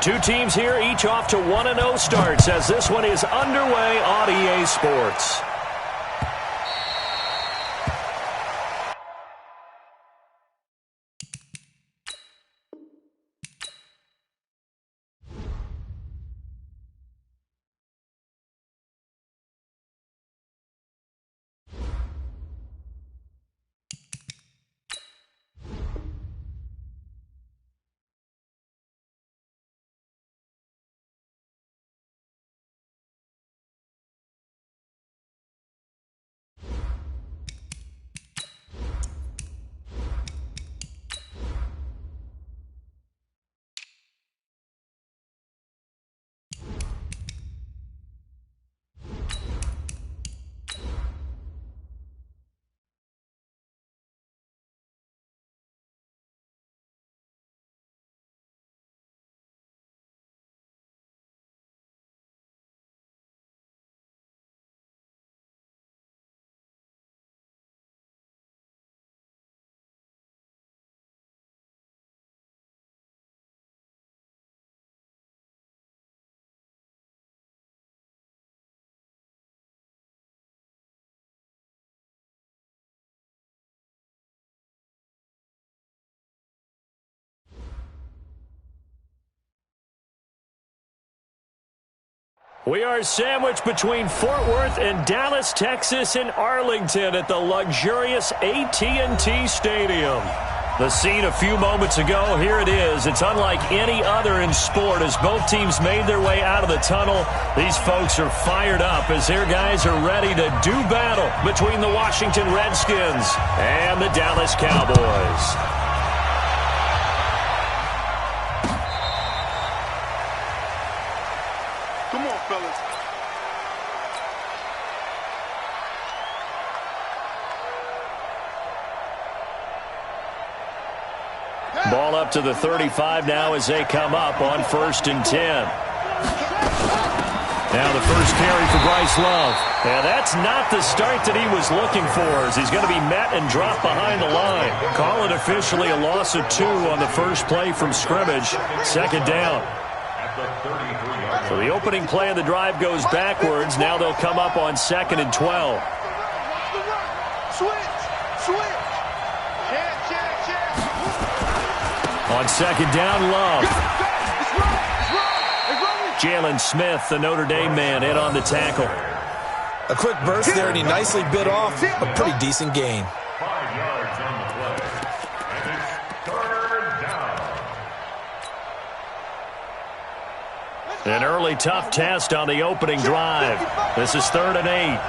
Two teams here, each off to 1-0 starts as this one is underway on EA Sports. We are sandwiched between Fort Worth and Dallas, Texas in Arlington at the luxurious AT&T Stadium. The scene a few moments ago, here it is. It's unlike any other in sport as both teams made their way out of the tunnel. These folks are fired up as their guys are ready to do battle between the Washington Redskins and the Dallas Cowboys. Ball up to the 35 now as they come up on 1st and 10. Now the first carry for Bryce Love. And that's not the start that he was looking for as he's going to be met and dropped behind the line. Call it officially a loss of 2 on the first play from scrimmage. 2nd down. So the opening play of the drive goes backwards. Now they'll come up on 2nd and 12. On 2nd down, Love. Jalen Smith, the Notre Dame man, in on the tackle. A quick burst there, and he nicely bit off a pretty decent gain. An early tough test on the opening drive. This is 3rd and 8.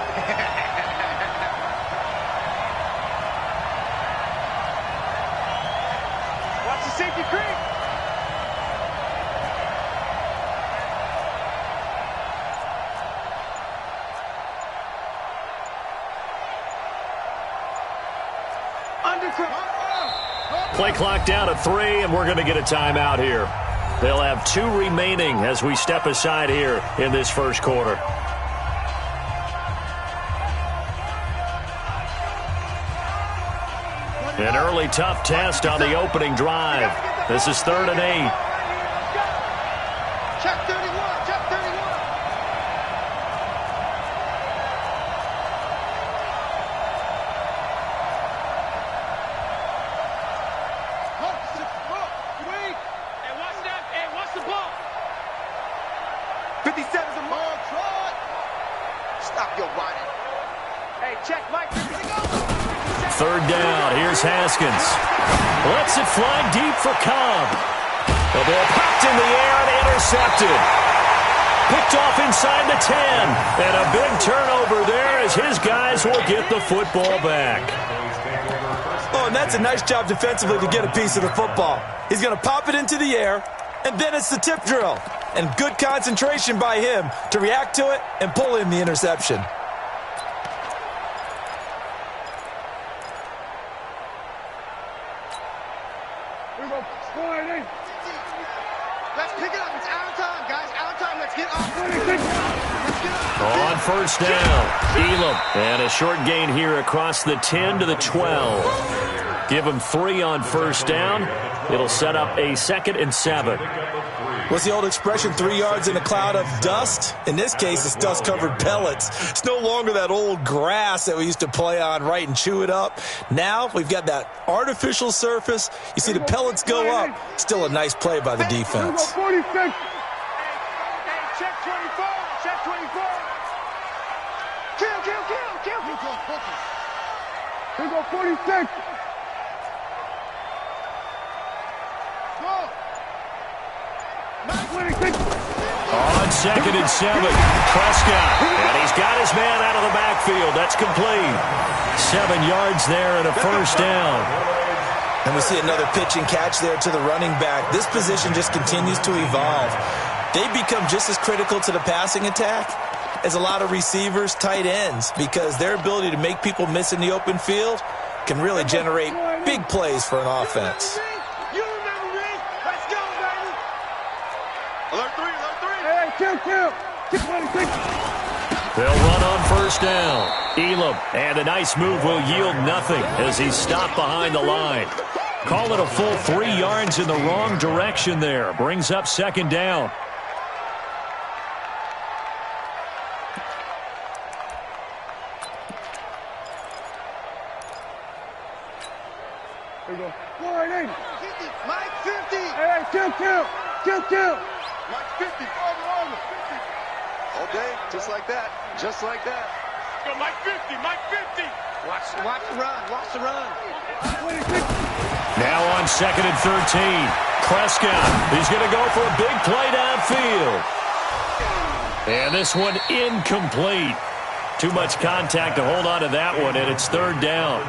Play clock down to 3, and we're going to get a timeout here. They'll have 2 remaining as we step aside here in this first quarter. An early tough test on the opening drive. This is 3rd and 8. Check 31, check 31. Third down. Here's Haskins. Lets it fly deep for Cobb. The ball popped in the air and intercepted. Picked off inside the 10. And a big turnover there as his guys will get the football back. Oh, and that's a nice job defensively to get a piece of the football. He's going to pop it into the air, and then it's the tip drill. And good concentration by him to react to it and pull in the interception. Let's pick it up. It's out of time, guys. Out of time. Let's get off. On first down, Elam. And a short gain here across the 10 to the 12. Give him 3 on first down. It'll set up a 2nd and 7. What's the old expression, 3 yards in a cloud of dust? In this case, it's dust-covered pellets. It's no longer that old grass that we used to play on, right, and chew it up. Now we've got that artificial surface. You see the pellets go up. Still a nice play by the defense. 46. Check 24. Check 24. Kill. Here go 46. Go. On 2nd and 7, Prescott, and he's got his man out of the backfield. That's complete. 7 yards there and a first down. And we see another pitch and catch there to the running back. This position just continues to evolve. They become just as critical to the passing attack as a lot of receivers, tight ends, because their ability to make people miss in the open field can really generate big plays for an offense. You remember me? Let's go, baby. Alert 3. Hey, kill. They'll run on first down. Elam, and a nice move will yield nothing as he's stopped behind the line. Call it a full 3 yards in the wrong direction there. Brings up 2nd down. Here we go. 480. 50. Mike 50. Hey, kill. Mike 50. Over. 50. All day, just like that. Go, Mike 50. Watch the run. Now on 2nd and 13. Prescott, he's going to go for a big play downfield. And this one incomplete. Too much contact to hold on to that one, and it's 3rd down.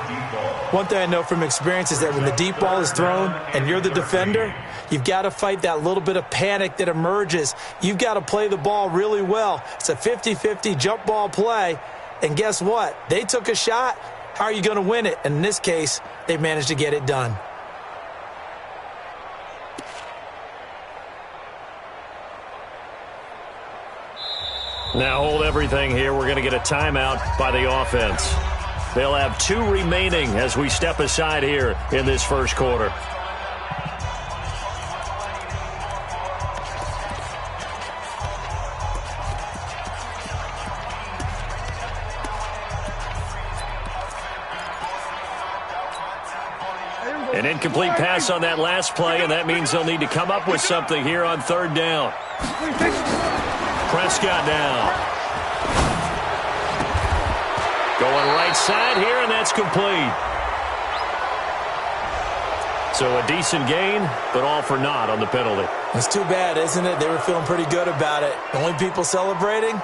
One thing I know from experience is that when the deep ball is thrown and you're the defender, you've got to fight that little bit of panic that emerges. You've got to play the ball really well. It's a 50-50 jump ball play, and guess what? They took a shot. How are you going to win it? And in this case, they managed to get it done. Now hold everything here. We're going to get a timeout by the offense. They'll have 2 remaining as we step aside here in this first quarter. An incomplete pass on that last play, and that means they'll need to come up with something here on 3rd down. Prescott now. Going right side here, and that's complete. So a decent gain, but all for naught on the penalty. It's too bad, isn't it? They were feeling pretty good about it. The only people celebrating,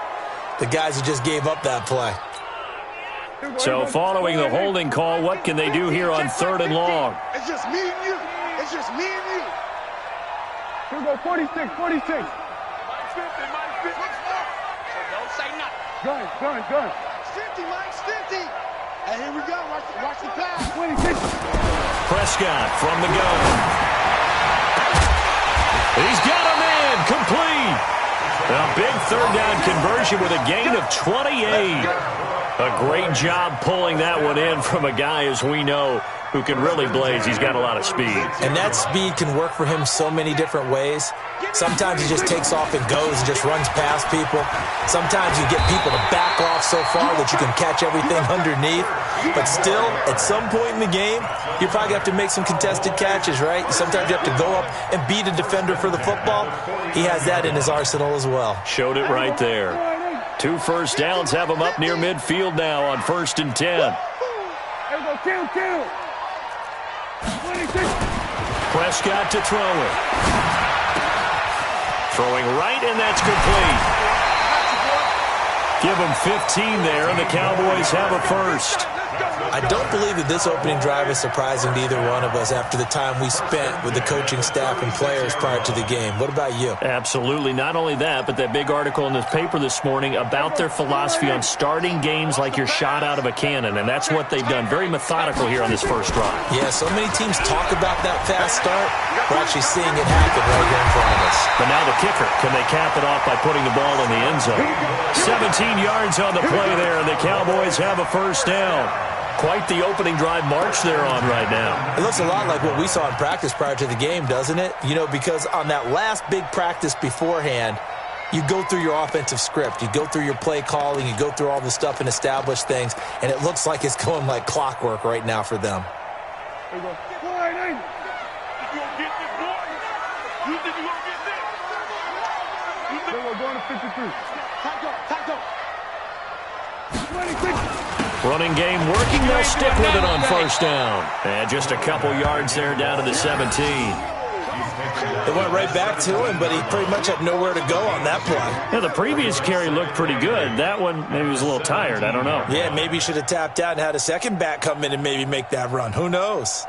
the guys who just gave up that play. So following the holding call, what can they do here on 3rd and long? It's just me and you. Here we go, 46. Mike 50. Don't say nothing. Gun. 50, Mike's 50. And here we go. Watch the pass. 26. Prescott from the gun. He's got a man complete. A big 3rd down conversion with a gain of 28. A great job pulling that one in from a guy, as we know, who can really blaze. He's got a lot of speed. And that speed can work for him so many different ways. Sometimes he just takes off and goes and just runs past people. Sometimes you get people to back off so far that you can catch everything underneath. But still, at some point in the game, you probably have to make some contested catches, right? Sometimes you have to go up and beat a defender for the football. He has that in his arsenal as well. Showed it right there. 2 first downs have him up near midfield now on 1st and 10. Here we go, kill. 26. Prescott to throw it. Throwing right, and that's complete. Give him 15 there, and the Cowboys have a first. I don't believe that this opening drive is surprising to either one of us after the time we spent with the coaching staff and players prior to the game. What about you? Absolutely. Not only that, but that big article in this paper this morning about their philosophy on starting games like you're shot out of a cannon, and that's what they've done. Very methodical here on this first drive. Yeah, so many teams talk about that fast start. We're actually seeing it happen right here in front of us. But now the kicker. Can they cap it off by putting the ball in the end zone? 17 yards on the play there, and the Cowboys have a first down. Quite the opening drive march they're on right now. It looks a lot like what we saw in practice prior to the game, doesn't it? You know, because on that last big practice beforehand, you go through your offensive script. You go through your play calling. You go through all this stuff and establish things. And it looks like it's going like clockwork right now for them. There you go. You gonna get this, boy? You think you gonna get this? There you go, going to 53. Tackle. 26. Running game working. They'll stick with it on first down. And just a couple yards there down to the 17. They went right back to him, but he pretty much had nowhere to go on that play. Yeah, the previous carry looked pretty good. That one maybe was a little tired. I don't know. Yeah, maybe he should have tapped out and had a second back come in and maybe make that run. Who knows?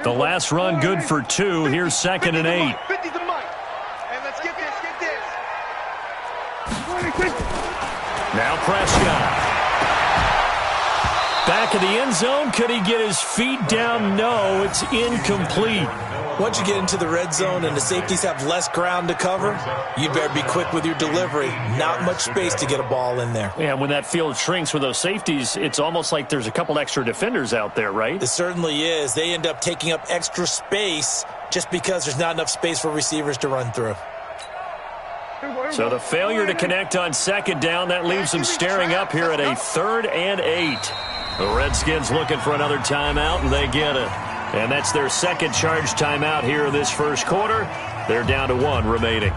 The last run good for 2. Here's 2nd and 8. 50 to Mike. And let's get this. Now Prescott. Back in the end zone. Could he get his feet down? No, it's incomplete. Once you get into the red zone and the safeties have less ground to cover, you better be quick with your delivery. Not much space to get a ball in there. Yeah, when that field shrinks with those safeties, it's almost like there's a couple extra defenders out there, right? It certainly is. They end up taking up extra space just because there's not enough space for receivers to run through. So the failure to connect on 2nd down, that leaves them staring up here at a 3rd and 8. The Redskins looking for another timeout, and they get it. And that's their second charge timeout here in this first quarter. They're down to 1 remaining.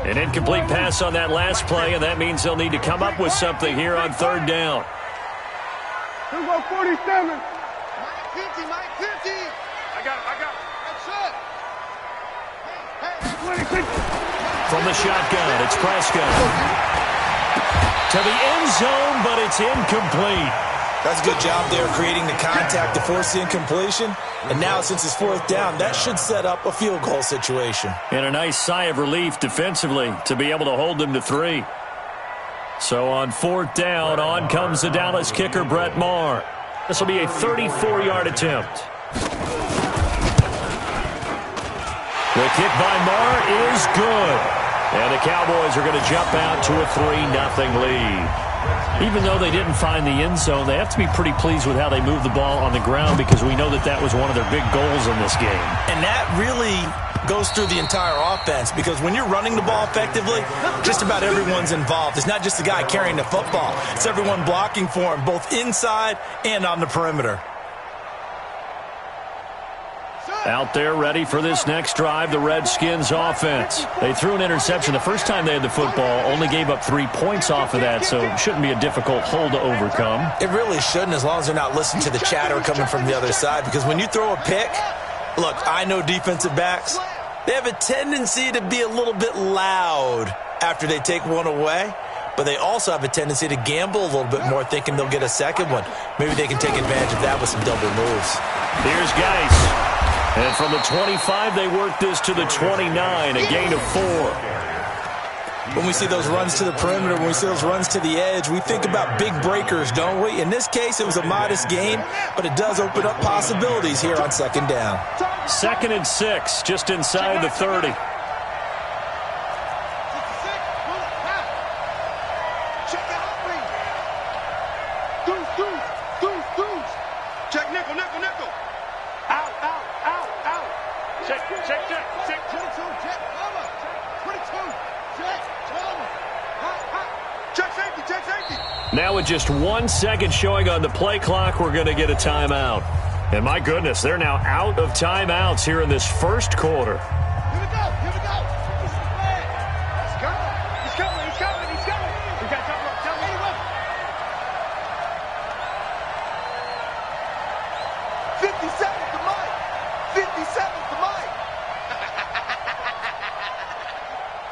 An incomplete pass on that last play, and that means they'll need to come up with something here on 3rd down. Here we go, 47. Mike 50. I got it. That's it. Hey. From the shotgun, it's Prescott. To the end zone, but it's incomplete. That's a good job there creating the contact to force the incompletion. And now, since it's 4th down, that should set up a field goal situation. And a nice sigh of relief defensively to be able to hold them to 3. So on 4th down, on comes the Dallas kicker, Brett Maher. This will be a 34-yard attempt. The kick by Maher is good. And the Cowboys are going to jump out to a 3-0 lead. Even though they didn't find the end zone, they have to be pretty pleased with how they moved the ball on the ground because we know that was one of their big goals in this game. And that really goes through the entire offense because when you're running the ball effectively, just about everyone's involved. It's not just the guy carrying the football. It's everyone blocking for him, both inside and on the perimeter. Out there ready for this next drive, the Redskins offense. They threw an interception the first time they had the football, only gave up 3 points off of that, so it shouldn't be a difficult hole to overcome. It really shouldn't, as long as they're not listening to the chatter coming from the other side, because when you throw a pick, look, I know defensive backs, they have a tendency to be a little bit loud after they take one away, but they also have a tendency to gamble a little bit more, thinking they'll get a second one. Maybe they can take advantage of that with some double moves. Here's Geis. And from the 25, they work this to the 29, a gain of 4. When we see those runs to the perimeter, when we see those runs to the edge, we think about big breakers, don't we? In this case, it was a modest gain, but it does open up possibilities here on 2nd down. 2nd and 6, just inside the 30. Check nickel. Out. Check. 22, check, cover. 22, check, cover. Check safety. Now with just 1 second showing on the play clock, we're going to get a timeout. And my goodness, they're now out of timeouts here in this first quarter. Here we go. He's coming. We got jump rope. 57 to Mike.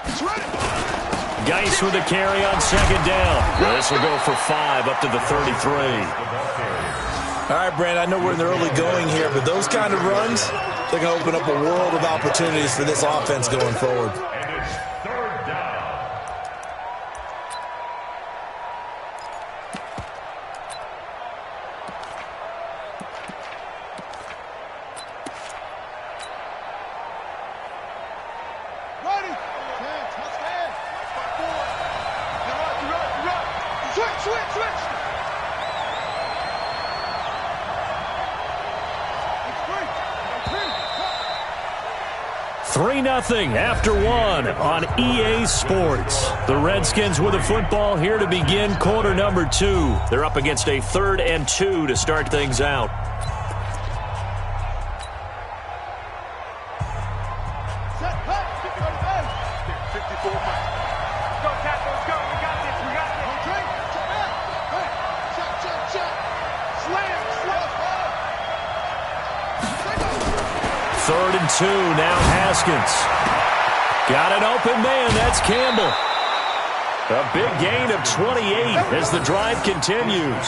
It's ready. Geis with a carry on 2nd down. This will go for 5 up to the 33. All right, Brand, I know we're in the early going here, but those kind of runs, they're going to open up a world of opportunities for this offense going forward. Switch. 3-0 after one on EA Sports. The Redskins with the football here to begin quarter number 2. They're up against a 3rd and 2 to start things out. Third and 2, now Haskins. Got an open man, that's Campbell. A big gain of 28 as the drive continues.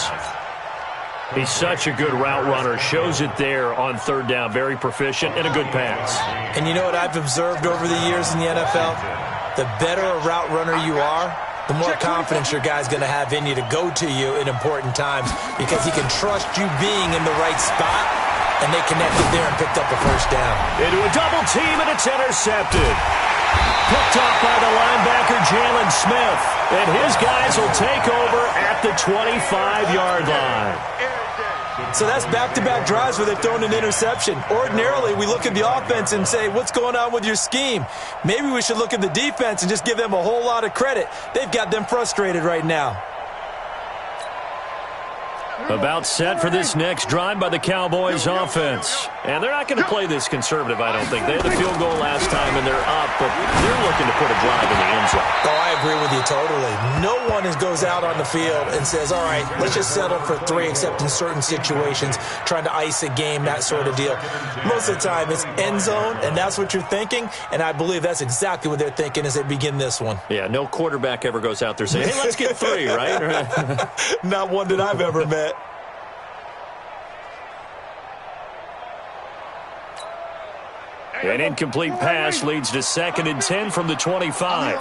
He's such a good route runner, shows it there on 3rd down. Very proficient and a good pass. And you know what I've observed over the years in the NFL? The better a route runner you are, the more confidence your guy's going to have in you to go to you in important times because he can trust you being in the right spot. And they connected there and picked up a first down. Into a double team, and it's intercepted. Picked off by the linebacker, Jalen Smith. And his guys will take over at the 25-yard line. So that's back-to-back drives where they've thrown an interception. Ordinarily, we look at the offense and say, what's going on with your scheme? Maybe we should look at the defense and just give them a whole lot of credit. They've got them frustrated right now. About set for this next drive by the Cowboys offense. And they're not going to play this conservative, I don't think. They had the field goal last time, and they're up, but they're looking to put a drive in the end zone. Oh, I agree with you totally. No one goes out on the field and says, all right, let's just settle for 3, except in certain situations, trying to ice a game, that sort of deal. Most of the time, it's end zone, and that's what you're thinking, and I believe that's exactly what they're thinking as they begin this one. Yeah, no quarterback ever goes out there saying, hey, let's get 3, right? Not one that I've ever met. An incomplete pass leads to 2nd and 10 from the 25.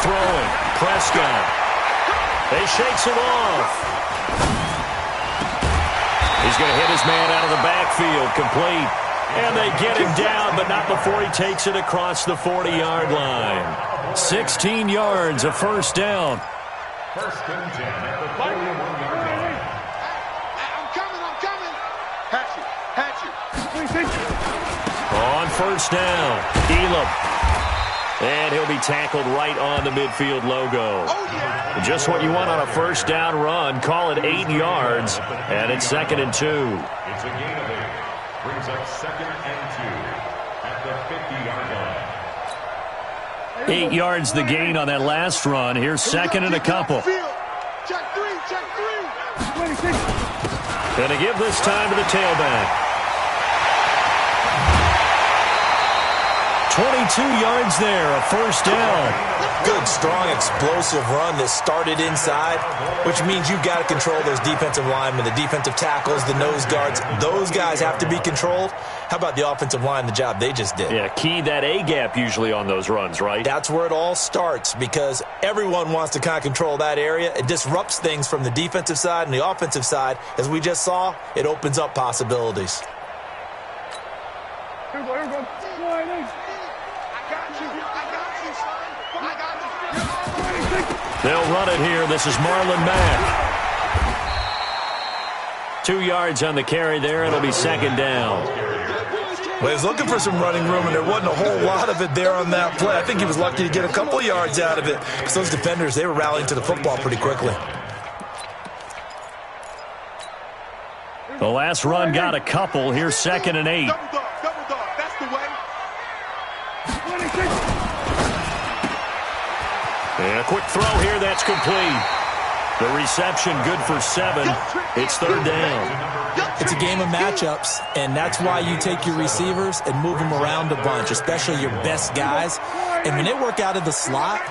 Throwing. Prescott. He shakes it off. He's going to hit his man out of the backfield. Complete. And they get him down, but not before he takes it across the 40-yard line. 16 yards, a first down. First and 10 at the 41-yard line. On first down, Elam. And he'll be tackled right on the midfield logo. Just what you want on a first down run. Call it 8 yards, and it's 2nd and 2. It's a gain of 8. Brings up 2nd and 2 at the 50-yard line. 8 yards the gain on that last run. Here's 2nd and a couple. Check 3. Gonna give this time to the tailback. 22 yards there, a first down. Good, strong, explosive run that started inside, which means you've got to control those defensive linemen, the defensive tackles, the nose guards. Those guys have to be controlled. How about the offensive line, the job they just did? Yeah, key that A-gap usually on those runs, right? That's where it all starts because everyone wants to kind of control that area. It disrupts things from the defensive side and the offensive side. As we just saw, it opens up possibilities. Here we go. They'll run it here. This is Marlon Mack. 2 yards on the carry there. It'll be 2nd down. Well, he was looking for some running room, and there wasn't a whole lot of it there on that play. I think he was lucky to get a couple of yards out of it because those defenders, they were rallying to the football pretty quickly. The last run got a couple. Here's 2nd and 8. Double dog. That's the way. And a quick throw here. That's complete. The reception good for 7. It's 3rd down. It's a game of matchups, and that's why you take your receivers and move them around a bunch, especially your best guys. And when they work out of the slot,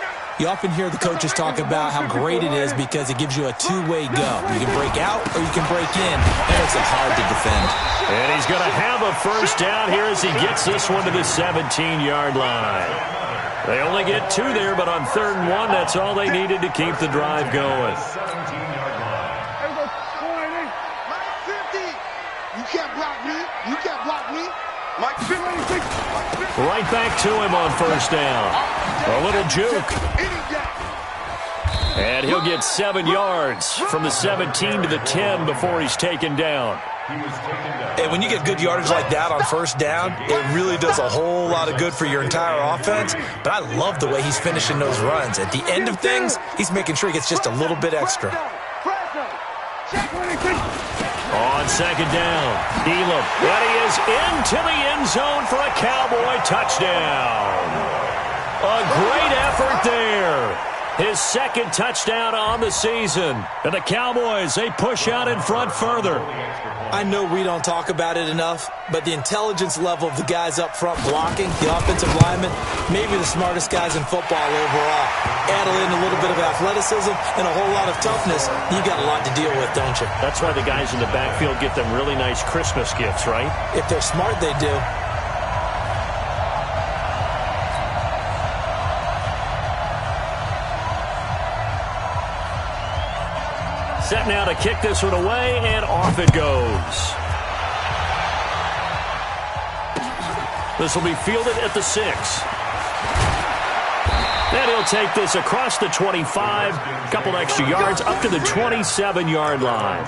you often hear the coaches talk about how great it is because it gives you a two-way go. You can break out or you can break in. That makes it hard to defend. And he's going to have a first down here as he gets this one to the 17-yard line. They only get 2 there, but on 3rd and 1, that's all they needed to keep the drive going. 17-yard line. You can't block me. Right back to him on first down. A little juke. And he'll get 7 yards from the 17 to the 10 before he's taken down. And when you get good yardage like that on first down, it really does a whole lot of good for your entire offense. But I love the way he's finishing those runs. At the end of things, he's making sure he gets just a little bit extra. On second down, Elam. And he is into the end zone for a Cowboy touchdown. A great effort there. His second touchdown on the season. And the Cowboys, they push out in front further. I know we don't talk about it enough, but the intelligence level of the guys up front blocking, the offensive linemen, maybe the smartest guys in football overall. Add in a little bit of athleticism and a whole lot of toughness, you got a lot to deal with, don't you? That's why the guys in the backfield get them really nice Christmas gifts, right? If they're smart, they do. Set now to kick this one away, and off it goes. This will be fielded at the 6. Then he'll take this across the 25, a couple extra yards, up to the 27-yard line.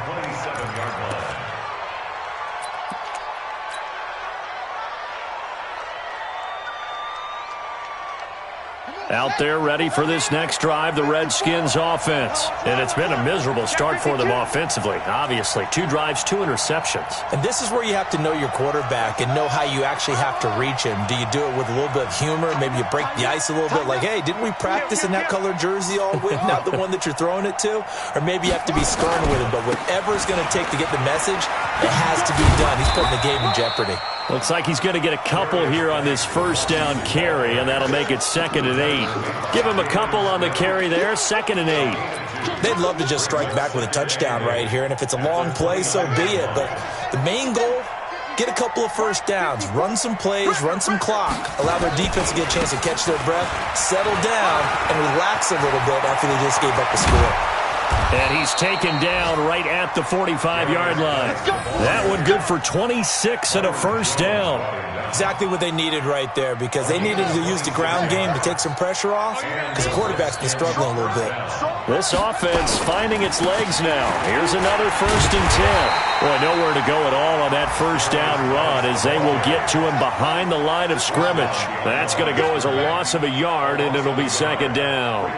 Out there ready for this next drive, the Redskins offense. And it's been a miserable start for them offensively, obviously. 2 drives, 2 interceptions. And this is where you have to know your quarterback and know how you actually have to reach him. Do you do it with a little bit of humor? Maybe you break the ice a little bit like, hey, didn't we practice in that colored jersey all week, not the one that you're throwing it to? Or maybe you have to be stern with him. But whatever it's going to take to get the message, it has to be done. He's putting the game in jeopardy. Looks like he's going to get a couple here on this first down carry, and that'll make it 2nd and 8. Give him a couple on the carry there, 2nd and 8. They'd love to just strike back with a touchdown right here, and if it's a long play, so be it. But the main goal, get a couple of first downs, run some plays, run some clock, allow their defense to get a chance to catch their breath, settle down, and relax a little bit after they just gave up the score. And he's taken down right at the 45-yard line. That one good for 26 and a first down. Exactly what they needed right there, because they needed to use the ground game to take some pressure off, because the quarterback's been struggling a little bit. This offense finding its legs now. Here's another 1st and 10. Boy, nowhere to go at all on that first down run as they will get to him behind the line of scrimmage. That's going to go as a loss of a yard, and it'll be 2nd down.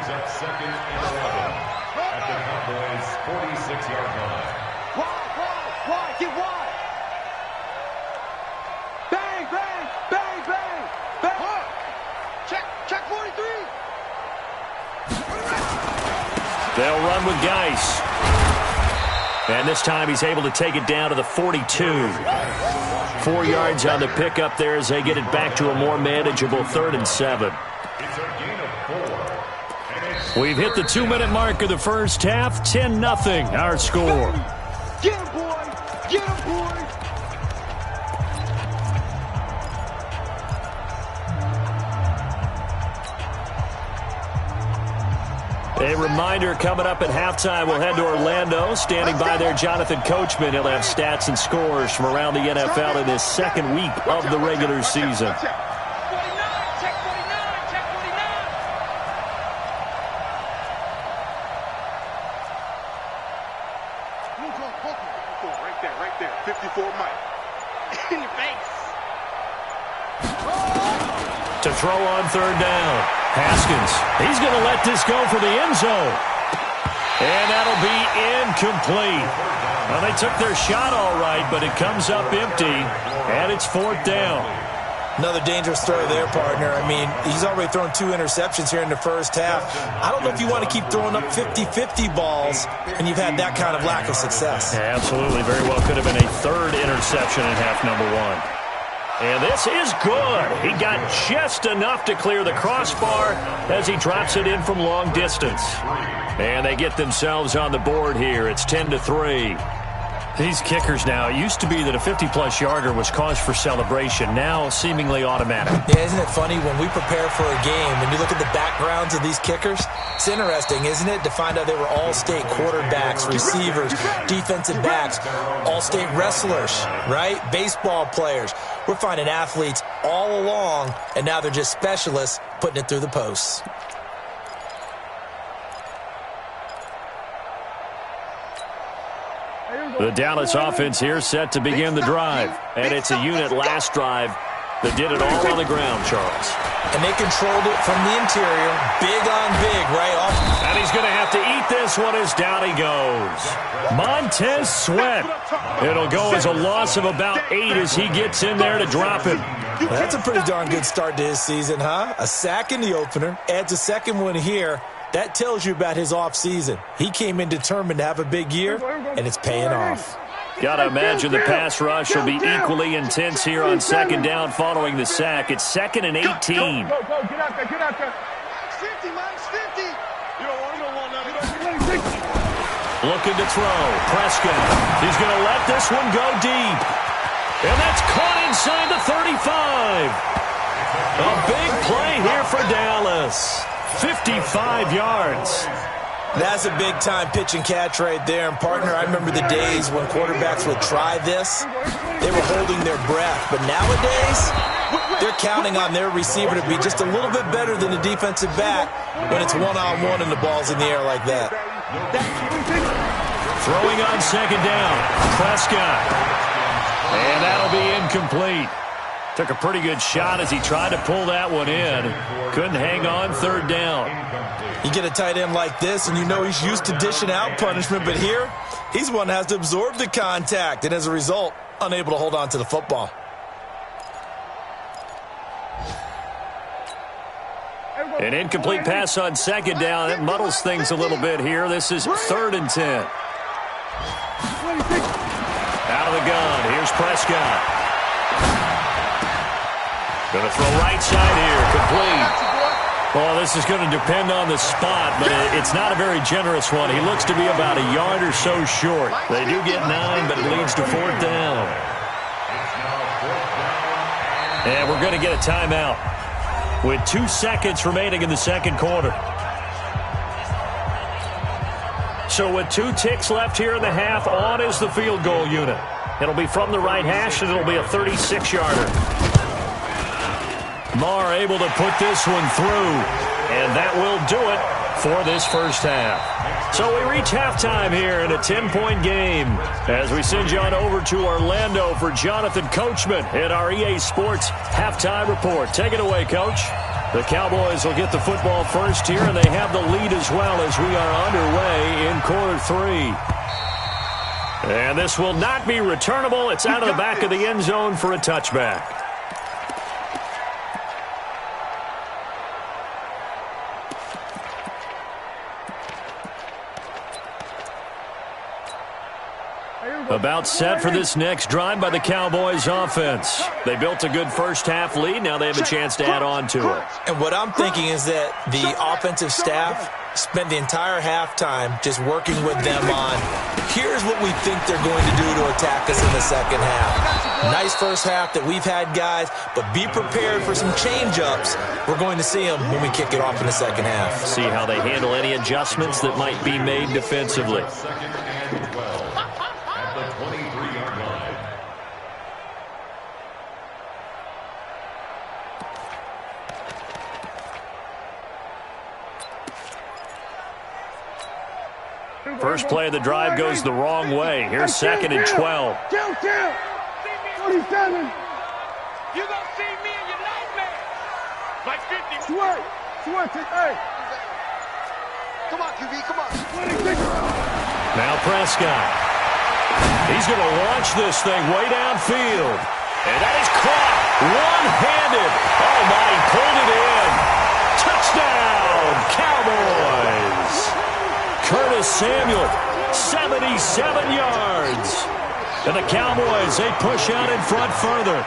They'll run with Geis. And this time he's able to take it down to the 42. 4 yards on the pickup there as they get it back to a more manageable 3rd and 7. We've hit the 2-minute mark of the first half. 10-0 our score. Get him, boy! Get him, boy! A reminder coming up at halftime, we'll head to Orlando. Standing by there, Jonathan Coachman. He'll have stats and scores from around the NFL in his 2nd week of the regular season. Right there. 54 Mike. In your face. To throw on 3rd down. Haskins, he's going to let this go for the end zone. And that'll be incomplete. Well, they took their shot all right, but it comes up empty, and it's 4th down. Another dangerous throw there, partner. I mean, he's already thrown 2 interceptions here in the first half. I don't know if you want to keep throwing up 50-50 balls, and you've had that kind of lack of success. Yeah, absolutely. Very well could have been a 3rd interception in half number 1. And this is good. He got just enough to clear the crossbar as he drops it in from long distance. And they get themselves on the board here. It's 10-3. These kickers now, it used to be that a 50-plus yarder was cause for celebration. Now, seemingly automatic. Yeah, isn't it funny when we prepare for a game, when you look at the backgrounds of these kickers, it's interesting, isn't it, to find out they were all-state quarterbacks, receivers, defensive backs, all-state wrestlers, right? Baseball players. We're finding athletes all along, and now they're just specialists putting it through the posts. The Dallas offense here set to begin the drive. And it's a unit last drive that did it all on the ground, Charles. And they controlled it from the interior. Big on big, right off. And he's going to have to eat this one as down he goes. Montez Sweat. It'll go as a loss of about 8 as he gets in there to drop him. That's a pretty darn good start to his season, huh? A sack in the opener, adds a second one here. That tells you about his offseason. He came in determined to have a big year, and it's paying off. Got to imagine the pass rush will be equally intense here on second down following the sack. It's 2nd and 18. Go, get out there, get out there. Mine's 50. You don't want to go one now. Looking to throw. Prescott. He's going to let this one go deep. And that's caught inside the 35. A big play here for Dallas. 55 yards. That's a big-time pitch and catch right there. And, partner, I remember the days when quarterbacks would try this. They were holding their breath. But nowadays, they're counting on their receiver to be just a little bit better than the defensive back when it's one-on-one and the ball's in the air like that. Throwing on second down. Prescott. And that'll be incomplete. Took a pretty good shot as he tried to pull that one in. Couldn't hang on third down. You get a tight end like this, and you know he's used to dishing out punishment, but here, he's one that has to absorb the contact, and as a result, unable to hold on to the football. An incomplete pass on second down. That muddles things a little bit here. This is 3rd and 10. Out of the gun. Here's Prescott. Going to throw right side here. Complete. Well, this is going to depend on the spot, but it's not a very generous one. He looks to be about a yard or so short. They do get 9, but it leads to 4th down. And we're going to get a timeout with 2 seconds remaining in the second quarter. So with 2 ticks left here in the half, on is the field goal unit. It'll be from the right hash, and it'll be a 36-yarder. Marr able to put this one through, and that will do it for this first half. So we reach halftime here in a 10-point game as we send you on over to Orlando for Jonathan Coachman in our EA Sports Halftime Report. Take it away, Coach. The Cowboys will get the football first here, and they have the lead as well as we are underway in quarter 3. And this will not be returnable. It's out of the back of the end zone for a touchback. About set for this next drive by the Cowboys offense. They built a good first half lead. Now they have a chance to add on to it. And what I'm thinking is that the offensive staff spent the entire halftime just working with them on, here's what we think they're going to do to attack us in the second half. Nice first half that we've had, guys, but be prepared for some change-ups. We're going to see them when we kick it off in the second half. See how they handle any adjustments that might be made defensively. First play of the drive goes the wrong way. Here's 2nd and 12. 47. You're going to see me in your nightmare. Like 50. Sweat, hey. Come on, QB, come on. 26. Now Prescott. He's going to launch this thing way downfield. And that is caught one-handed. Oh, my, he pulled it in. Touchdown, Cowboys. Curtis Samuel, 77 yards. And the Cowboys, they push out in front further.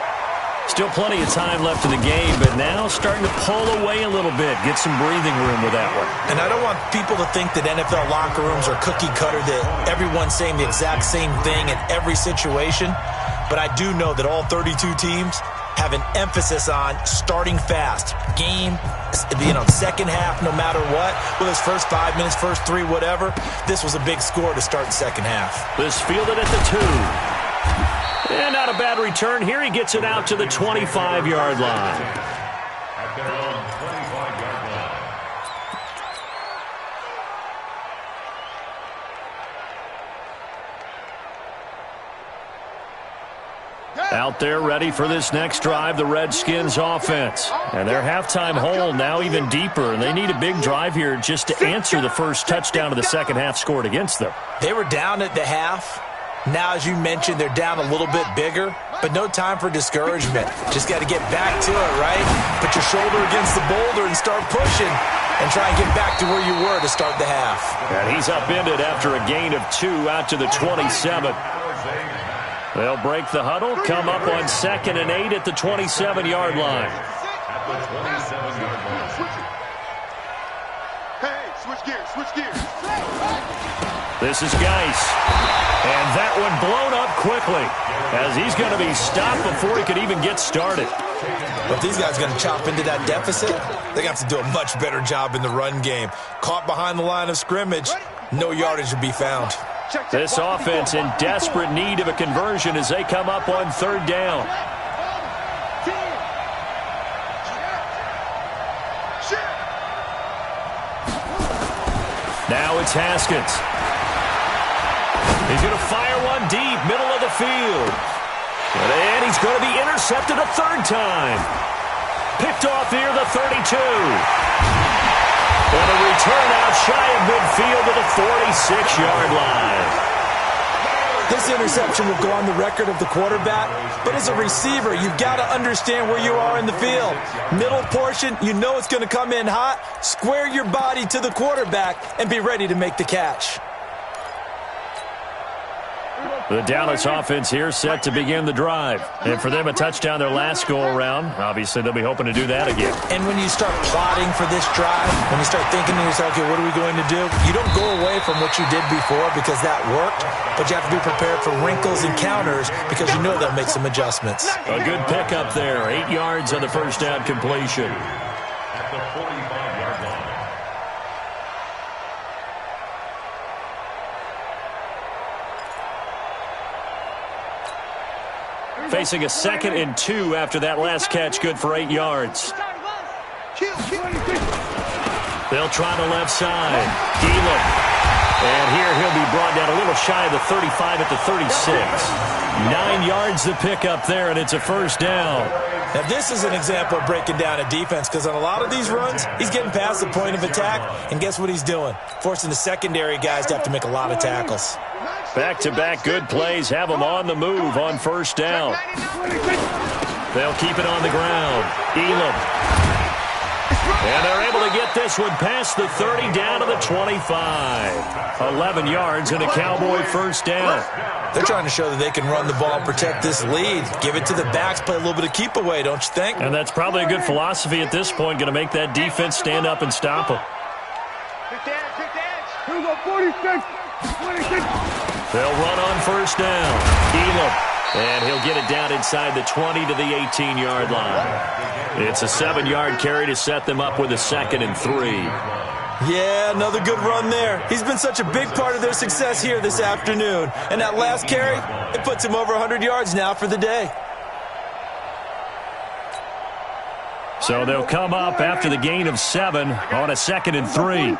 Still plenty of time left in the game, but now starting to pull away a little bit. Get some breathing room with that one. And I don't want people to think that NFL locker rooms are cookie cutter, that everyone's saying the exact same thing in every situation. But I do know that all 32 teams have an emphasis on starting fast. Game, second half, no matter what. Whether it's first 5 minutes, first 3, whatever. This was a big score to start the second half. This fielded at the 2. And not a bad return here. He gets it out to the 25-yard line. At their own 25-yard line. Out there ready for this next drive, the Redskins offense. And their halftime hole now even deeper, and they need a big drive here just to answer the first touchdown of the second half scored against them. They were down at the half. Now, as you mentioned, they're down a little bit bigger, but no time for discouragement. Just got to get back to it, right? Put your shoulder against the boulder and start pushing and try and get back to where you were to start the half. And he's upended after a gain of 2 out to the 27. They'll break the huddle, come up on 2nd and 8 at the 27-yard line. At the 27-yard line. Hey, switch gears, switch gears. This is Geis. And that one blown up quickly as he's going to be stopped before he could even get started. But if these guys are going to chop into that deficit, they got to do a much better job in the run game. Caught behind the line of scrimmage, no yardage to be found. This offense in desperate need of a conversion as they come up on 3rd down. Now it's Haskins. He's going to fire one deep, middle of the field. And he's going to be intercepted a 3rd time. Picked off near the 32. And a return out shy of midfield to the 46-yard line. This interception will go on the record of the quarterback, but as a receiver, you've got to understand where you are in the field. Middle portion, you know it's going to come in hot. Square your body to the quarterback and be ready to make the catch. The Dallas offense here set to begin the drive. And for them, a touchdown their last go-around. Obviously, they'll be hoping to do that again. And when you start plotting for this drive, when you start thinking to yourself, okay, what are we going to do? You don't go away from what you did before because that worked, but you have to be prepared for wrinkles and counters because you know they'll make some adjustments. A good pickup there. 8 yards on the first down completion. At the 45-yard line. Facing a 2nd and 2 after that last catch, good for 8 yards. They'll try the left side. Elam. And here he'll be brought down a little shy of the 35 at the 36. 9 yards to pick up there, and it's a first down. Now, this is an example of breaking down a defense because on a lot of these runs, he's getting past the point of attack, and guess what he's doing? Forcing the secondary guys to have to make a lot of tackles. Back-to-back good plays have them on the move on first down. They'll keep it on the ground. Elam. And they're able to get this one past the 30 down to the 25. 11 yards and a Cowboy first down. They're trying to show that they can run the ball and protect this lead. Give it to the backs, play a little bit of keep away, don't you think? And that's probably a good philosophy at this point, going to make that defense stand up and stop them. Here we go, 46, 26. They'll run on first down. Elam. And he'll get it down inside the 20 to the 18-yard line. It's a 7-yard carry to set them up with a 2nd and 3. Yeah, another good run there. He's been such a big part of their success here this afternoon. And that last carry, it puts him over 100 yards now for the day. So they'll come up after the gain of 7 on a 2nd and 3.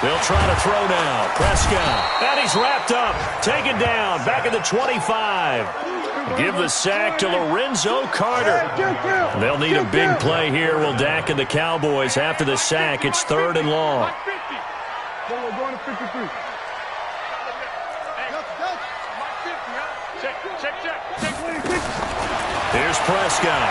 They'll try to throw now. Prescott. And he's wrapped up. Taken down. Back at the 25. Give the sack to Lorenzo Carter. They'll need a big play here. Will Dak and the Cowboys after the sack. It's 3rd and long. Going to 53. Here's Prescott.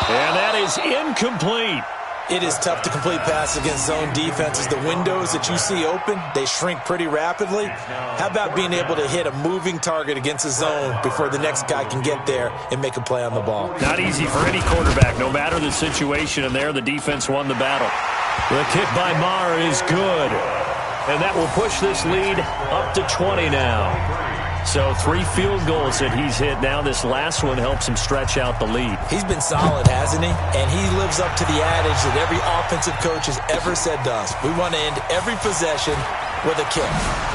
And that is incomplete. It is tough to complete passes against zone defenses. The windows that you see open, they shrink pretty rapidly. How about being able to hit a moving target against a zone before the next guy can get there and make a play on the ball? Not easy for any quarterback, no matter the situation, and there the defense won the battle. The kick by Maher is good, and that will push this lead up to 20 now. So 3 field goals that he's hit now. This last one helps him stretch out the lead. He's been solid, hasn't he? And he lives up to the adage that every offensive coach has ever said to us. We want to end every possession with a kick,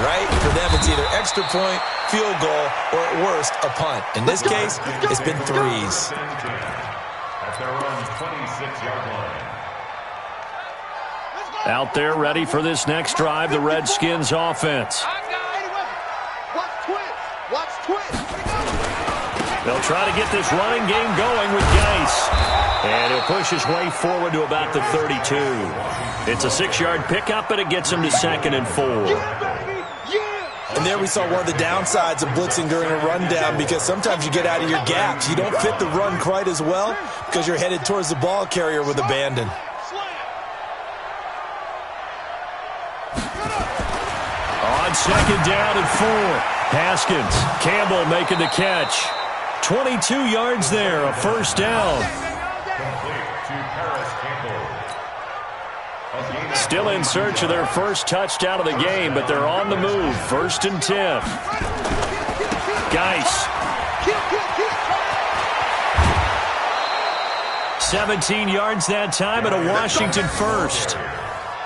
right? For them, it's either extra point, field goal, or at worst, a punt. In this case, it's been 3s. At their own 26-yard line. Out there ready for this next drive, the Redskins offense. They'll try to get this running game going with Geis. And he'll push his way forward to about the 32. It's a 6-yard pickup, and it gets him to 2nd and 4. And there we saw one of the downsides of blitzing during a rundown, because sometimes you get out of your gaps. You don't fit the run quite as well because you're headed towards the ball carrier with abandon. On 2nd down and 4. Haskins, Campbell making the catch. 22 yards there, a first down. Still in search of their first touchdown of the game, but they're on the move. 1st and 10. Geis. 17 yards that time, and a Washington first.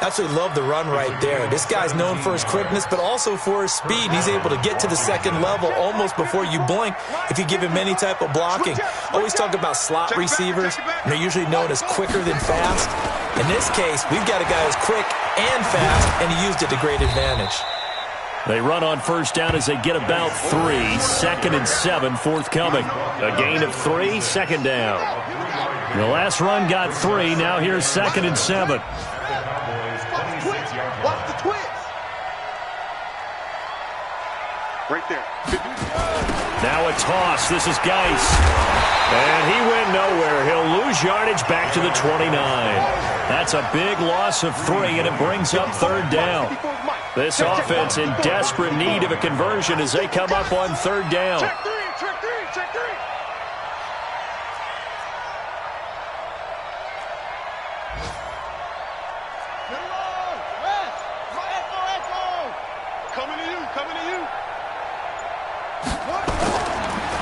Absolutely love the run right there. This guy's known for his quickness, but also for his speed. He's able to get to the 2nd level almost before you blink if you give him any type of blocking. Always talk about slot receivers, and they're usually known as quicker than fast. In this case, we've got a guy who's quick and fast, and he used it to great advantage. They run on first down as they get about 3. 2nd and 7 forthcoming. A gain of 3, 2nd down. The last run got 3. Now here's 2nd and 7. Watch the twist. Right there. Now a toss. This is Geis. And he went nowhere. He'll lose yardage back to the 29. That's a big loss of 3, and it brings up 3rd down. This offense in desperate need of a conversion as they come up on 3rd down. Check 3, check 3, check 3.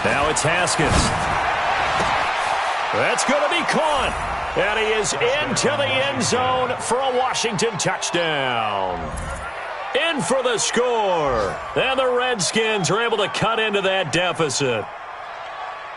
Now it's Haskins. That's going to be caught. And he is into the end zone for a Washington touchdown. In for the score. And the Redskins are able to cut into that deficit.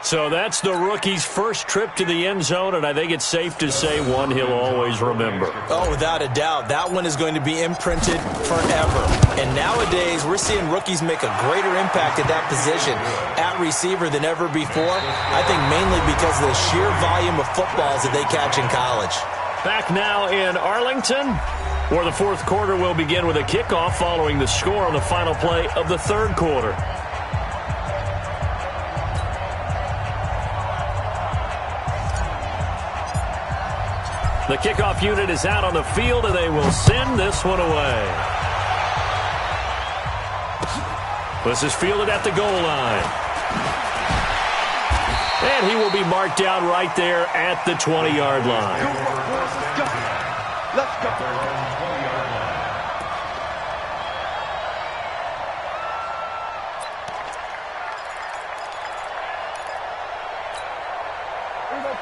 So that's the rookie's first trip to the end zone, and I think it's safe to say one he'll always remember. Oh, without a doubt. That one is going to be imprinted forever. And nowadays, we're seeing rookies make a greater impact at that position at receiver than ever before. I think mainly because of the sheer volume of footballs that they catch in college. Back now in Arlington, where the 4th quarter will begin with a kickoff following the score on the final play of the 3rd quarter. The kickoff unit is out on the field, and they will send this one away. This is fielded at the goal line. And he will be marked down right there at the 20-yard line. Let's go.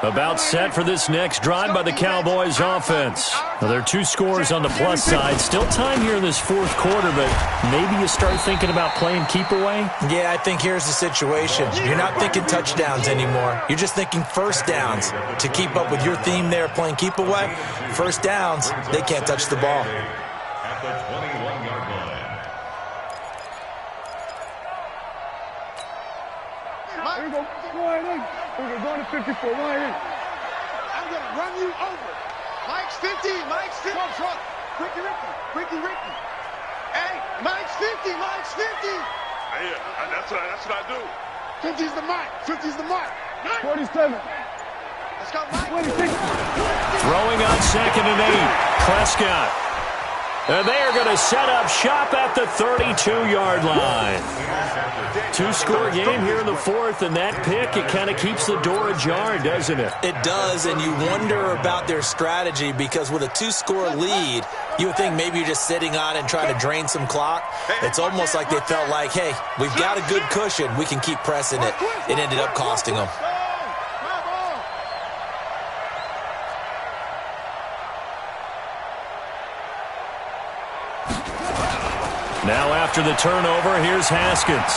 About set for this next drive by the Cowboys offense. Now, there are 2 scores on the plus side. Still time here in this 4th quarter, but maybe you start thinking about playing keep away? Yeah, I think here's the situation. You're not thinking touchdowns anymore. You're just thinking first downs. To keep up with your theme there, playing keep away, first downs, they can't touch the ball. At the 21-yard line. Here we go. Wide in. We're going to 54. Wide in. I'm going to run you over. Mike's 50. Mike's 50. Trump. Ricky. Ricky. Hey, Mike's 50. Mike's 50. Yeah, that's what I do. 50's the mark. 50's the mark. 47. Let's go, Mike. Throwing on 2nd and 8. Prescott. And they are going to set up shop at the 32-yard line. 2-score game here in the 4th, and that pick, it kind of keeps the door ajar, doesn't it? It does, and you wonder about their strategy because with a 2-score lead, you would think maybe you're just sitting on it and trying to drain some clock. It's almost like they felt like, hey, we've got a good cushion. We can keep pressing it. It ended up costing them. Now after the turnover, here's Haskins.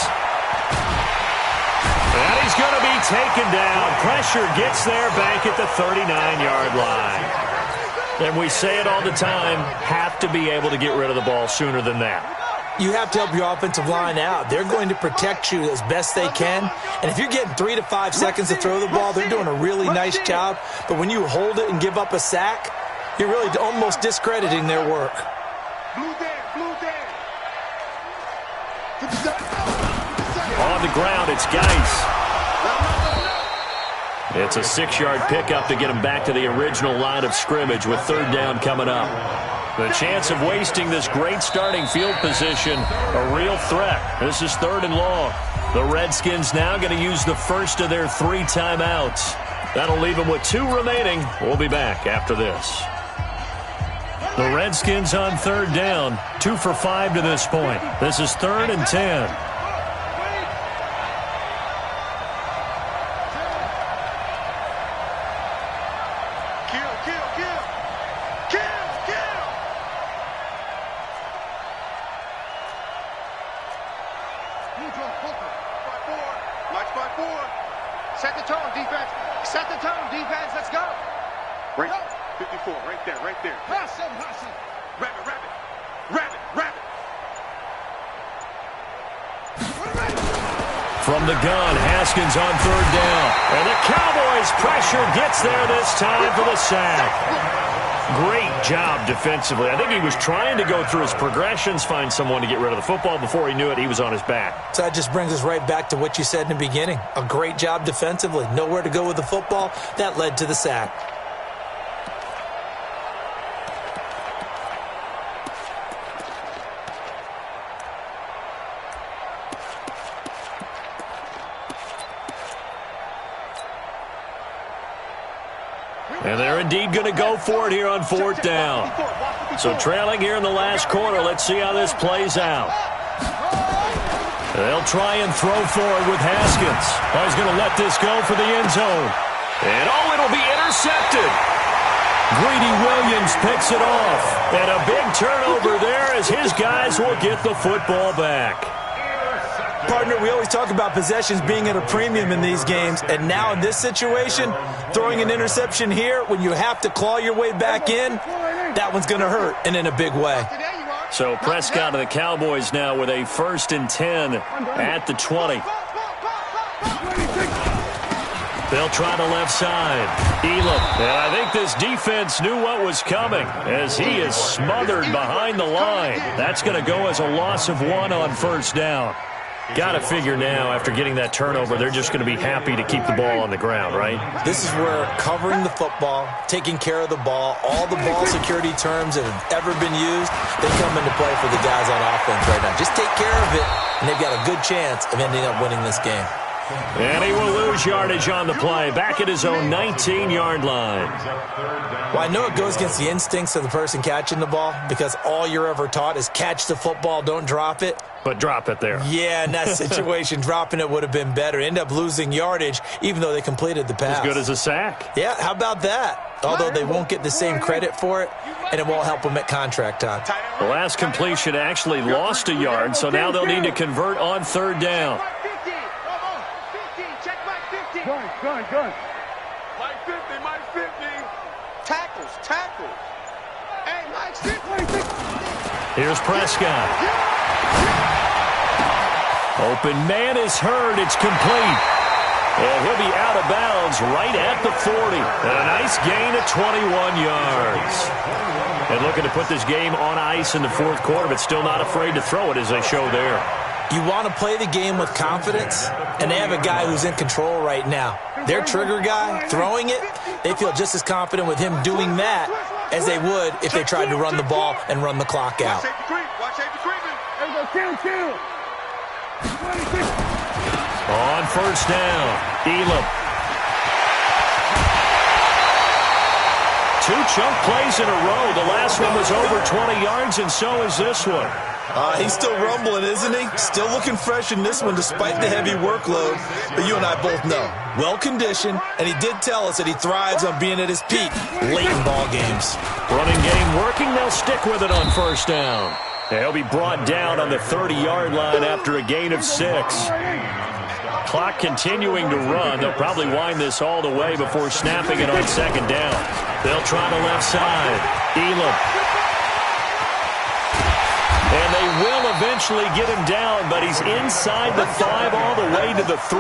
And he's going to be taken down. Pressure gets there back at the 39-yard line. And we say it all the time, have to be able to get rid of the ball sooner than that. You have to help your offensive line out. They're going to protect you as best they can. And if you're getting 3 to 5 seconds to throw the ball, they're doing a really nice job. But when you hold it and give up a sack, you're really almost discrediting their work. On the ground, it's Geis. It's a 6-yard pickup to get him back to the original line of scrimmage with 3rd down coming up. The chance of wasting this great starting field position, a real threat. This is 3rd and long. The Redskins now going to use the first of their 3 timeouts. That'll leave them with 2 remaining. We'll be back after this. The Redskins on 3rd down, 2 for 5 to this point. This is 3rd and 10. Set the tone, defense. Set the tone, defense. Let's go. Right, 54, right there, right there. Pass him, pass him. Rabbit, rabbit, rabbit, rabbit. From the gun, Haskins on 3rd down. And the Cowboys' pressure gets there this time for the sack. Great job defensively. I think he was trying to go through his progressions, find someone to get rid of the football. Before he knew it, he was on his back. So that just brings us right back to what you said in the beginning. A great job defensively. Nowhere to go with the football. That led to the sack. And they're indeed going to go for it here on 4th down. So trailing here in the last quarter, let's see how this plays out. They'll try and throw forward with Haskins. Oh, he's going to let this go for the end zone. And oh, it'll be intercepted. Greedy Williams picks it off. And a big turnover there as his guys will get the football back. Partner, we always talk about possessions being at a premium in these games, and now in this situation, throwing an interception here when you have to claw your way back in, that one's going to hurt, and in a big way. So Prescott and the Cowboys now with a 1st and 10 at the 20. They'll try the left side. Elam. And I think this defense knew what was coming as he is smothered behind the line. That's going to go as a loss of 1 on 1st down. Got to figure now, after getting that turnover, they're just going to be happy to keep the ball on the ground, right? This is where covering the football, taking care of the ball, all the ball security terms that have ever been used, they come into play for the guys on offense right now. Just take care of it, and they've got a good chance of ending up winning this game. And he will lose yardage on the play, back at his own 19-yard line. Well, I know it goes against the instincts of the person catching the ball because all you're ever taught is catch the football, don't drop it. But drop it there. Yeah, in that situation, dropping it would have been better. End up losing yardage, even though they completed the pass. As good as a sack. Yeah, how about that? Although they won't get the same credit for it, and it won't help them at contract time. The last completion actually lost a yard, so now they'll need to convert on 3rd down. Gun. Mike 50, Mike 50. Tackles. Hey, Mike 50. Here's Prescott. Open man is heard. It's complete. And he'll be out of bounds right at the 40. And a nice gain of 21 yards. And looking to put this game on ice in the 4th quarter, but still not afraid to throw it as they show there. You want to play the game with confidence, and they have a guy who's in control right now. Their trigger guy, throwing it, they feel just as confident with him doing that as they would if they tried to run the ball and run the clock out. On first down, Elam. 2 chunk plays in a row. The last one was over 20 yards, and so is this one. He's still rumbling, isn't he? Still looking fresh in this one despite the heavy workload. But you and I both know, well-conditioned, and he did tell us that he thrives on being at his peak late in ball games. Running game working. They'll stick with it on first down. He'll be brought down on the 30-yard line after a gain of 6. Clock continuing to run. They'll probably wind this all the way before snapping it on second down. They'll try the left side. Elam. And they will eventually get him down, but he's inside the 5 all the way to the 3.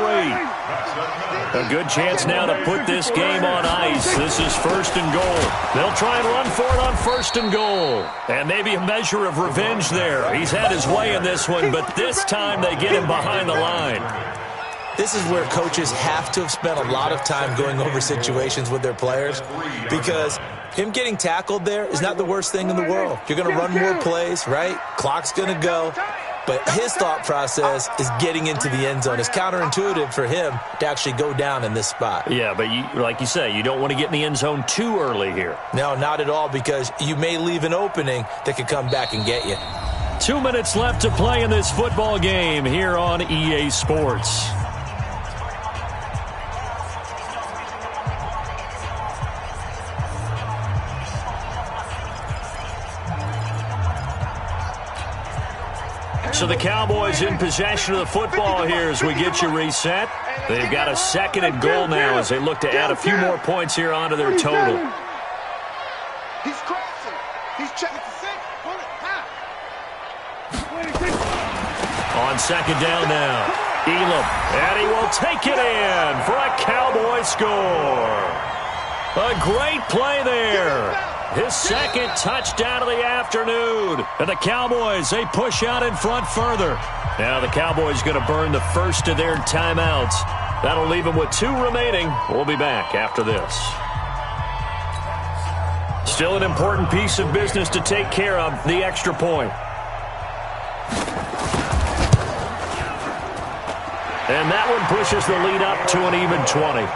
A good chance now to put this game on ice. This is first and goal. They'll try and run for it on first and goal. And maybe a measure of revenge there. He's had his way in this one, but this time they get him behind the line. This is where coaches have to have spent a lot of time going over situations with their players, because him getting tackled there is not the worst thing in the world. You're going to run more plays, right? Clock's going to go. But his thought process is getting into the end zone. It's counterintuitive for him to actually go down in this spot. Yeah, but like you say, you don't want to get in the end zone too early here. No, not at all, because you may leave an opening that could come back and get you. 2 minutes left to play in this football game here on EA Sports. So the Cowboys in possession of the football here as we get you reset. They've got a 2nd and goal now as they look to add a few more points here onto their total. He's crossing. He's checking to 6. Pull it. Half. On second down now, Elam. And he will take it in for a Cowboy score. A great play there. His 2nd touchdown of the afternoon. And the Cowboys, they push out in front further. Now the Cowboys going to burn the first of their timeouts. That'll leave them with 2 remaining. We'll be back after this. Still an important piece of business to take care of, the extra point. And that one pushes the lead up to an even 20.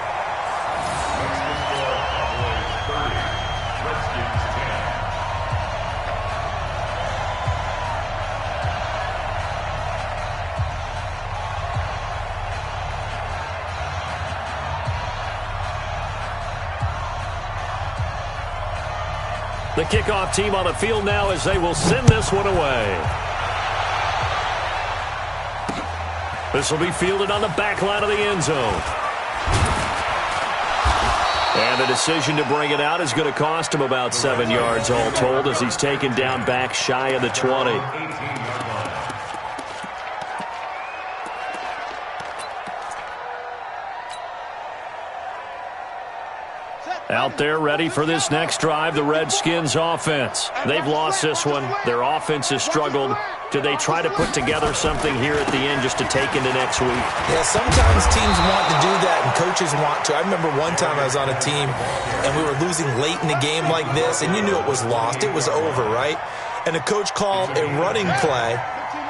The kickoff team on the field now as they will send this one away. This will be fielded on the back line of the end zone. And the decision to bring it out is going to cost him about 7 yards all told as he's taken down back shy of the 20. Out there ready for this next drive, the Redskins offense. They've lost this one. Their offense has struggled. Do they try to put together something here at the end just to take into next week? Yeah, sometimes teams want to do that and coaches want to. I remember one time I was on a team and we were losing late in the game like this, and you knew it was lost. It was over, right? And the coach called a running play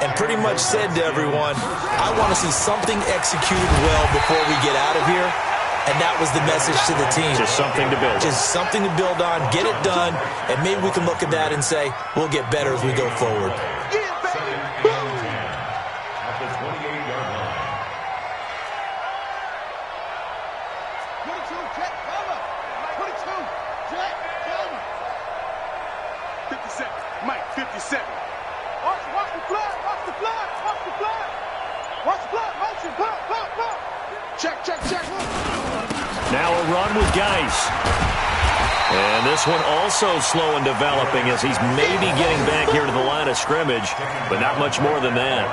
and pretty much said to everyone, I want to see something executed well before we get out of here. And that was the message to the team. Just something to build on. Just something to build on, get it done, and maybe we can look at that and say, we'll get better as we go forward. At the 28-yard line. 22, jet, cover. 22, jet, cover. 57, Mike, 57. Watch the blood, watch the blood, watch the blood. Watch the blood, motion, blood, blood, blood. Check, check, check. Now a run with Geis. And this one also slow in developing as he's maybe getting back here to the line of scrimmage, but not much more than that.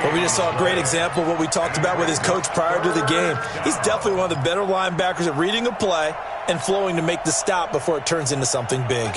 Well, we just saw a great example of what we talked about with his coach prior to the game. He's definitely one of the better linebackers at reading a play and flowing to make the stop before it turns into something big.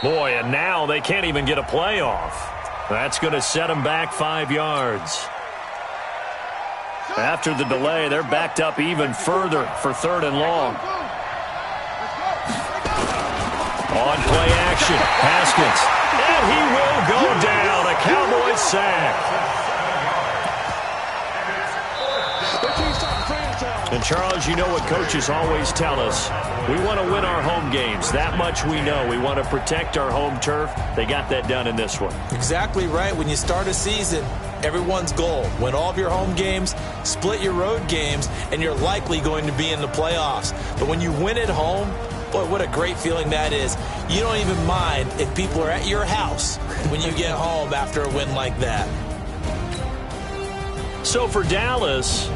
Boy, and now they can't even get a play off. That's going to set them back 5 yards. After the delay, they're backed up even further for 3rd and long. On play action, Haskins. And he will go down. A Cowboys sack. And, Charles, you know what coaches always tell us. We want to win our home games. That much we know. We want to protect our home turf. They got that done in this one. Exactly right. When you start a season, everyone's goal: win all of your home games, split your road games, and you're likely going to be in the playoffs. But when you win at home, boy, what a great feeling that is. You don't even mind if people are at your house when you get home after a win like that. So for Dallas,